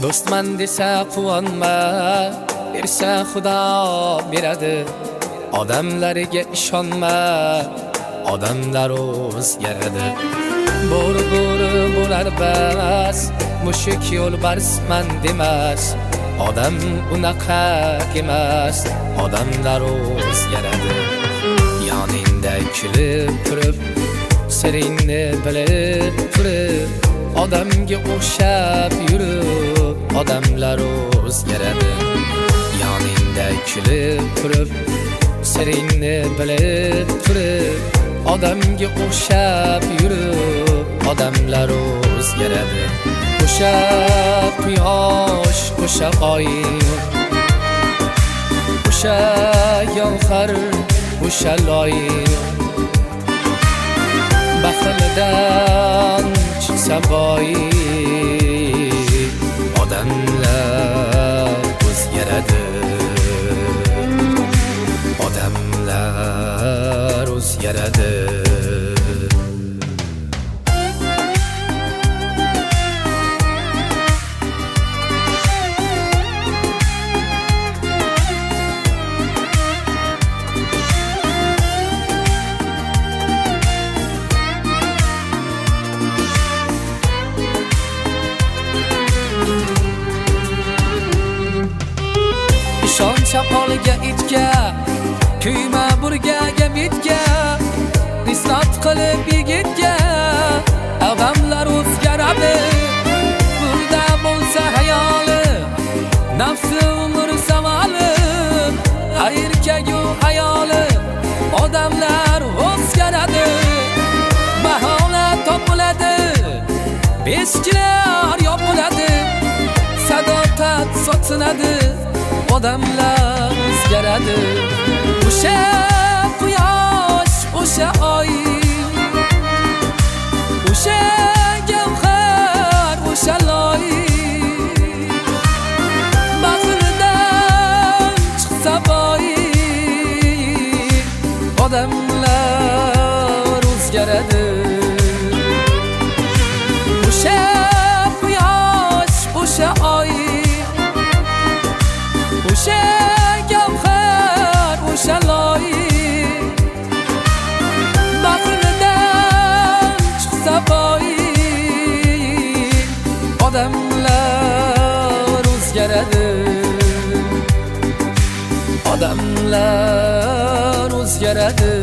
Do'stman desa quvonma, bersa Xudo beradi. Odamlarga ishonma, odamlar o'zgaradi. Bo'ri bo'lar bas, mushuk yo'lbarsman demas. Odam unaqa emas, odamlar o'zgaradi. Yoningda kulib turib, siringni bilib turib, odamga o'xshab yurib, odamlar o'zgaradi. Yoningda kulib turib, siringni bilib turib, odamga o'xshab yurib, odamlar o'zgaradi. O'sha quyosh, o'sha oy, o'sha yomg'ir, o'sha loy, baxilidan chiqsa boy, odamlar o'zgaradi. Odamlar o'zgaradi. Ishon chaqolga itga, kuyma burgaga bitga, isnot qilib yigitga, odamlar o'zgaradi. Burda bo'lsa hayoli, nafsi umr zamoli, erkagu ayoli, odamlar o'zgaradi. Bahona topiladi, eshiklar yopiladi, sadoqat sotiladi, odamlar o'zgaradi. O'sha quyosh, o'sha oy, o'sha gavhar, o'sha loy, bag'ridan chiqsa boy, odamlar o'zgaradi. O'sha quyosh, o'sha oy, o'sha gavhar, o'sha loy, bag'ridan chiqsa boy, odamlar o'zgaradi. Odamlar o'zgaradi.